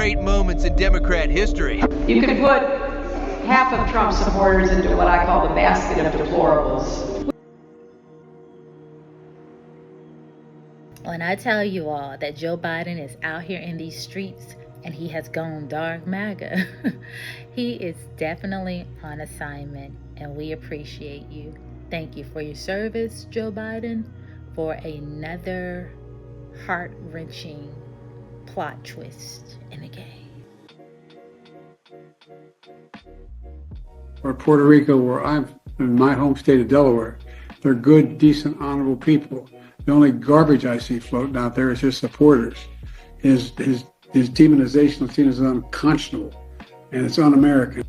great moments in Democrat history. You could put half of Trump's supporters into what I call the basket of deplorables. When I tell you all that Joe Biden is out here in these streets and he has gone dark MAGA, he is definitely on assignment, and we appreciate you. Thank you for your service, Joe Biden, for another heart-wrenching plot twist in the game. Or Puerto Rico, where I'm in my home state of Delaware, they're good, decent, honorable people. The only garbage I see floating out there is his supporters. His demonization of Tina is unconscionable, and it's un-American.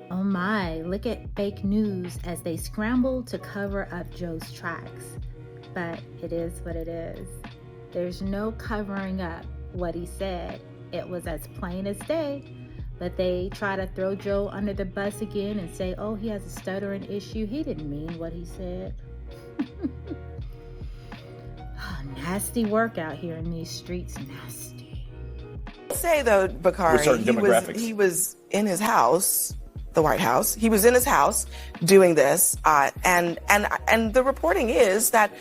Oh my, look at fake news as they scramble to cover up Joe's tracks. But it is what it is. There's no covering up what he said. It was as plain as day. But they try to throw Joe under the bus again and say, oh, he has a stuttering issue. He didn't mean what he said. Oh, nasty work out here in these streets, nasty. Say though, Bakari, he was in his house, the White House. He was in his house doing this, and the reporting is that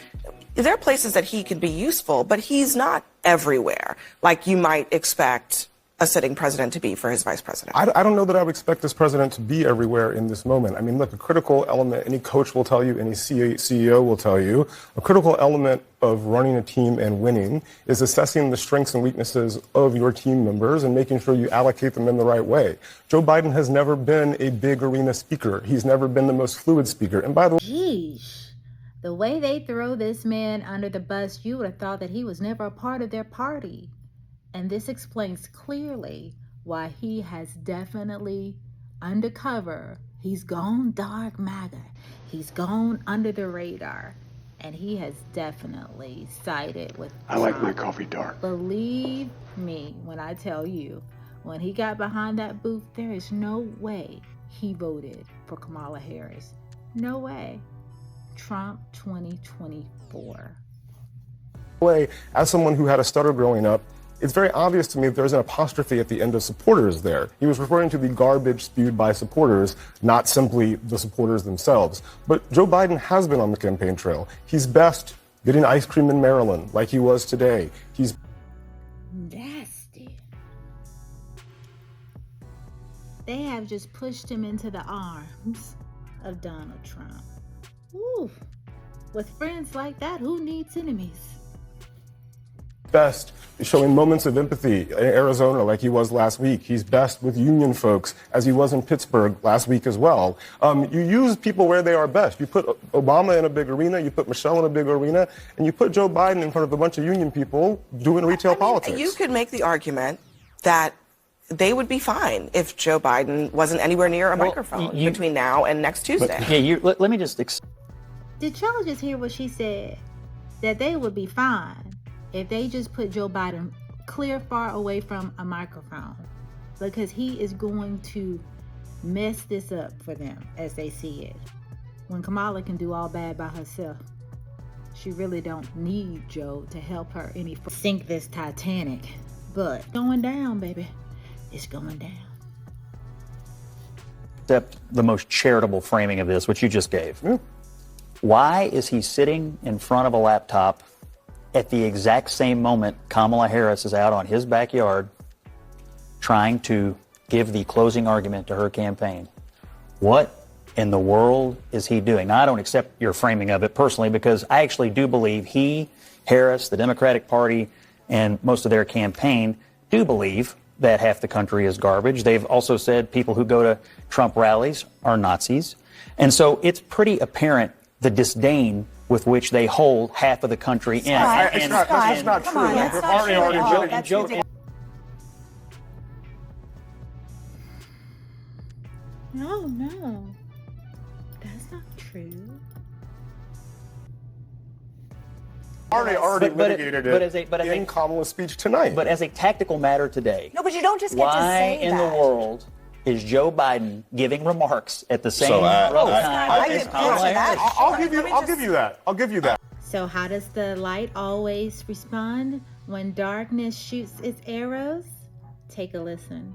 there are places that he can be useful, but he's not everywhere like you might expect a sitting president to be for his vice president. I don't know that I would expect this president to be everywhere in this moment. I mean, look, a critical element, any coach will tell you, any CEO will tell you, a critical element of running a team and winning is assessing the strengths and weaknesses of your team members and making sure you allocate them in the right way. Joe Biden has never been a big arena speaker. He's never been the most fluid speaker. And by the way, Jeez, the way they throw this man under the bus, you would have thought that he was never a part of their party. And this explains clearly why he has definitely undercover. He's gone dark MAGA. He's gone under the radar. And he has definitely sided with Trump. I like my coffee dark. Believe me when I tell you, when he got behind that booth, there is no way he voted for Kamala Harris. No way. Trump 2024. as someone who had a stutter growing up, it's very obvious to me that there's an apostrophe at the end of supporters there. He was referring to the garbage spewed by supporters, not simply the supporters themselves. But Joe Biden has been on the campaign trail. He's best getting ice cream in Maryland, like he was today. He's nasty. They have just pushed him into the arms of Donald Trump. Ooh, with friends like that, who needs enemies? best showing moments of empathy in Arizona like he was last week. He's best with union folks as he was in Pittsburgh last week as well. You use people where they are best. You put Obama in a big arena, you put Michelle in a big arena, and you put Joe Biden in front of a bunch of union people doing retail politics. You could make the argument that they would be fine if Joe Biden wasn't anywhere near a microphone between now and next Tuesday. Let me just... Did y'all just hear what she said? That they would be fine if they just put Joe Biden clear far away from a microphone, because he is going to mess this up for them as they see it. When Kamala can do all bad by herself, she really don't need Joe to help her any sink this Titanic. But going down, baby, it's going down. Except the most charitable framing of this, which you just gave. Why is he sitting in front of a laptop at the exact same moment Kamala Harris is out on his backyard trying to give the closing argument to her campaign? What in the world is he doing? Now, I don't accept your framing of it personally, because I actually do believe he, Harris, the Democratic Party, and most of their campaign do believe that half the country is garbage. They've also said people who go to Trump rallies are Nazis. And so it's pretty apparent the disdain with which they hold half of the country in. It's not true. No, that's not true. Already litigated it in Kamala's speech tonight. But as a tactical matter today, no, but you don't just get to say why in the world is Joe Biden giving remarks at the same time as Kamala Harris? I'll give you that. So how does the light always respond? When darkness shoots its arrows, take a listen.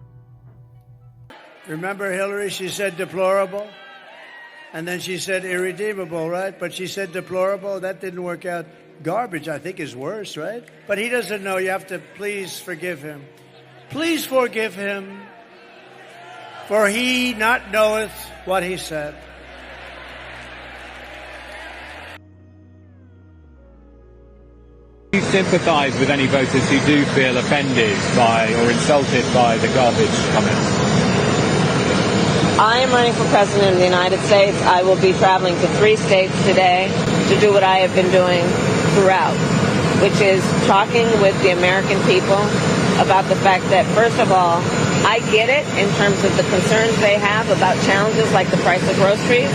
Remember Hillary? She said deplorable. And then she said irredeemable, right? But she said deplorable. That didn't work out. Garbage, I think, is worse, right? But he doesn't know. You have to please forgive him. Please forgive him, for he not knoweth what he said. Do you sympathise with any voters who do feel offended by or insulted by the garbage comments? I am running for president of the United States. I will be traveling to 3 states today to do what I have been doing throughout, which is talking with the American people about the fact that, first of all, I get it in terms of the concerns they have about challenges like the price of groceries.